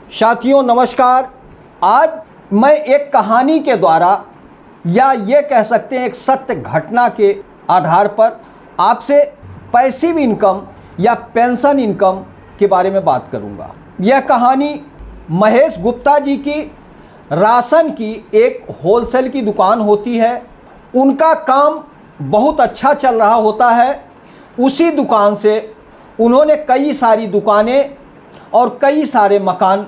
साथियों नमस्कार। आज मैं एक कहानी के द्वारा या ये कह सकते हैं एक सत्य घटना के आधार पर आपसे पैसिव इनकम या पेंशन इनकम के बारे में बात करूंगा। यह कहानी महेश गुप्ता जी की राशन की एक होलसेल की दुकान होती है। उनका काम बहुत अच्छा चल रहा होता है। उसी दुकान से उन्होंने कई सारी दुकानें और कई सारे मकान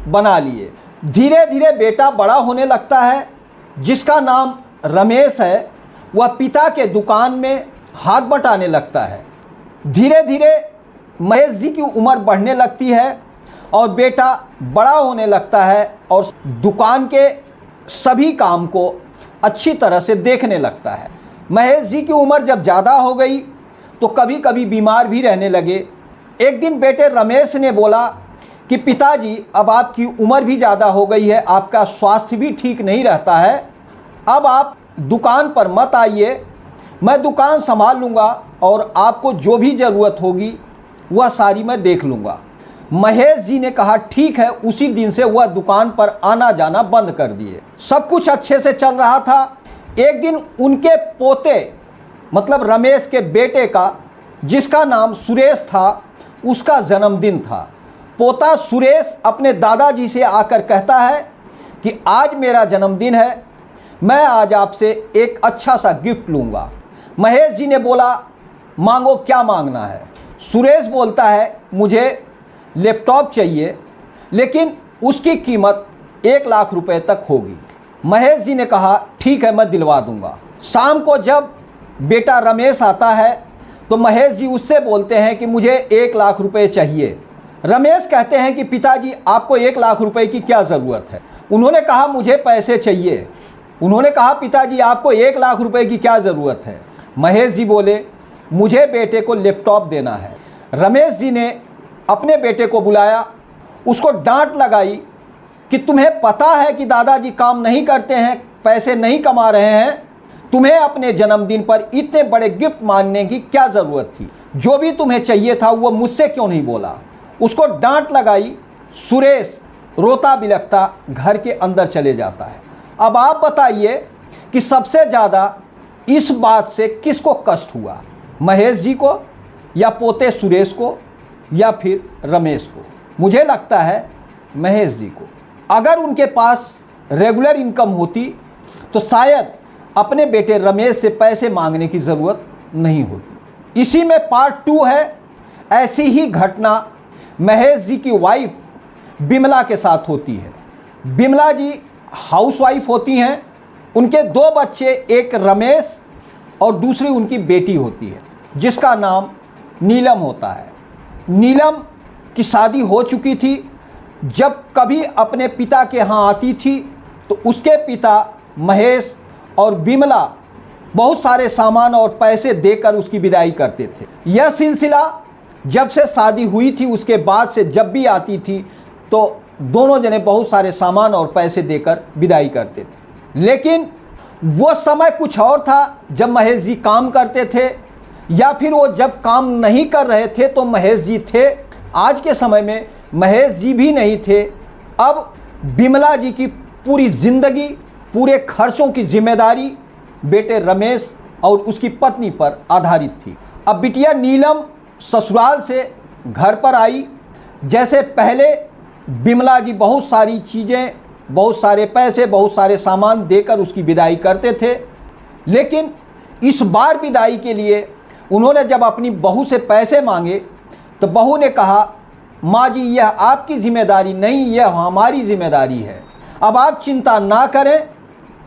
बना लिए। धीरे धीरे बेटा बड़ा होने लगता है जिसका नाम रमेश है। वह पिता के दुकान में हाथ बटाने लगता है। धीरे धीरे महेश जी की उम्र बढ़ने लगती है और बेटा बड़ा होने लगता है और दुकान के सभी काम को अच्छी तरह से देखने लगता है। महेश जी की उम्र जब ज़्यादा हो गई तो कभी कभी बीमार भी रहने लगे। एक दिन बेटे रमेश ने बोला कि पिताजी अब आपकी उम्र भी ज़्यादा हो गई है, आपका स्वास्थ्य भी ठीक नहीं रहता है, अब आप दुकान पर मत आइए, मैं दुकान संभाल लूँगा और आपको जो भी ज़रूरत होगी वह सारी मैं देख लूँगा। महेश जी ने कहा ठीक है। उसी दिन से वह दुकान पर आना जाना बंद कर दिए। सब कुछ अच्छे से चल रहा था। एक दिन उनके पोते मतलब रमेश के बेटे का, जिसका नाम सुरेश था, उसका जन्मदिन था। पोता सुरेश अपने दादाजी से आकर कहता है कि आज मेरा जन्मदिन है, मैं आज आपसे एक अच्छा सा गिफ्ट लूँगा। महेश जी ने बोला मांगो, क्या मांगना है। सुरेश बोलता है मुझे लैपटॉप चाहिए, लेकिन उसकी कीमत 1 लाख रुपए तक होगी। महेश जी ने कहा ठीक है, मैं दिलवा दूंगा। शाम को जब बेटा रमेश आता है तो महेश जी उससे बोलते हैं कि मुझे 1 लाख रुपए चाहिए। रमेश कहते हैं कि पिताजी आपको 1 लाख रुपए की क्या ज़रूरत है। उन्होंने कहा मुझे पैसे चाहिए। उन्होंने कहा पिताजी आपको 1 लाख रुपए की क्या ज़रूरत है। महेश जी बोले मुझे बेटे को लैपटॉप देना है। रमेश जी ने अपने बेटे को बुलाया, उसको डांट लगाई कि तुम्हें पता है कि दादाजी काम नहीं करते हैं, पैसे नहीं कमा रहे हैं, तुम्हें अपने जन्मदिन पर इतने बड़े गिफ्ट मांगने की क्या ज़रूरत थी, जो भी तुम्हें चाहिए था वो मुझसे क्यों नहीं बोला। उसको डांट लगाई। सुरेश रोता बिलखता घर के अंदर चले जाता है। अब आप बताइए कि सबसे ज़्यादा इस बात से किसको कष्ट हुआ, महेश जी को या पोते सुरेश को या फिर रमेश को। मुझे लगता है महेश जी को। अगर उनके पास रेगुलर इनकम होती तो शायद अपने बेटे रमेश से पैसे मांगने की ज़रूरत नहीं होती। इसी में पार्ट 2 है। ऐसी ही घटना महेश जी की वाइफ बिमला के साथ होती है। बिमला जी हाउसवाइफ होती हैं। उनके 2 बच्चे, एक रमेश और दूसरी उनकी बेटी होती है जिसका नाम नीलम होता है। नीलम की शादी हो चुकी थी। जब कभी अपने पिता के यहाँ आती थी तो उसके पिता महेश और बिमला बहुत सारे सामान और पैसे देकर उसकी विदाई करते थे। यह सिलसिला जब से शादी हुई थी उसके बाद से जब भी आती थी तो दोनों जने बहुत सारे सामान और पैसे देकर विदाई करते थे। लेकिन वो समय कुछ और था जब महेश जी काम करते थे, या फिर वो जब काम नहीं कर रहे थे तो महेश जी थे। आज के समय में महेश जी भी नहीं थे। अब बिमला जी की पूरी ज़िंदगी, पूरे खर्चों की जिम्मेदारी बेटे रमेश और उसकी पत्नी पर आधारित थी। अब बिटिया नीलम ससुराल से घर पर आई। जैसे पहले बिमला जी बहुत सारी चीज़ें, बहुत सारे पैसे, बहुत सारे सामान देकर उसकी विदाई करते थे, लेकिन इस बार विदाई के लिए उन्होंने जब अपनी बहू से पैसे मांगे तो बहू ने कहा माँ जी यह आपकी जिम्मेदारी नहीं, यह हमारी जिम्मेदारी है। अब आप चिंता ना करें,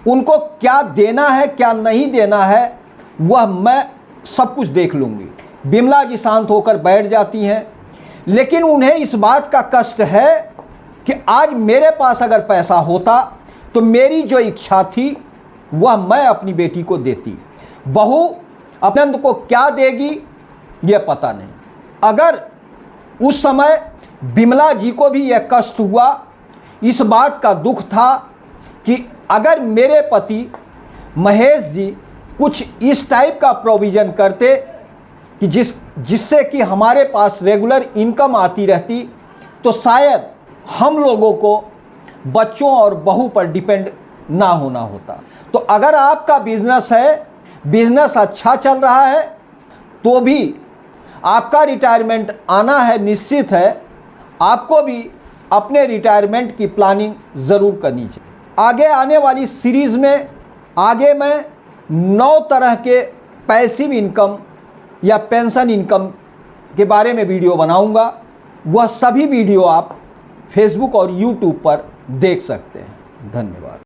उनको क्या देना है क्या नहीं देना है वह मैं सब कुछ देख लूँगी। बिमला जी शांत होकर बैठ जाती हैं। लेकिन उन्हें इस बात का कष्ट है कि आज मेरे पास अगर पैसा होता तो मेरी जो इच्छा थी वह मैं अपनी बेटी को देती। बहू अपने को क्या देगी यह पता नहीं। अगर उस समय बिमला जी को भी यह कष्ट हुआ, इस बात का दुख था कि अगर मेरे पति महेश जी कुछ इस टाइप का प्रोविज़न करते कि जिससे कि हमारे पास रेगुलर इनकम आती रहती तो शायद हम लोगों को बच्चों और बहू पर डिपेंड ना होना होता। तो अगर आपका बिजनेस है, बिजनेस अच्छा चल रहा है, तो भी आपका रिटायरमेंट आना है, निश्चित है। आपको भी अपने रिटायरमेंट की प्लानिंग ज़रूर करनी चाहिए। आगे आने वाली सीरीज़ में आगे मैं 9 तरह के पैसिव इनकम या पेंशन इनकम के बारे में वीडियो बनाऊंगा। वह सभी वीडियो आप फेसबुक और यूट्यूब पर देख सकते हैं। धन्यवाद।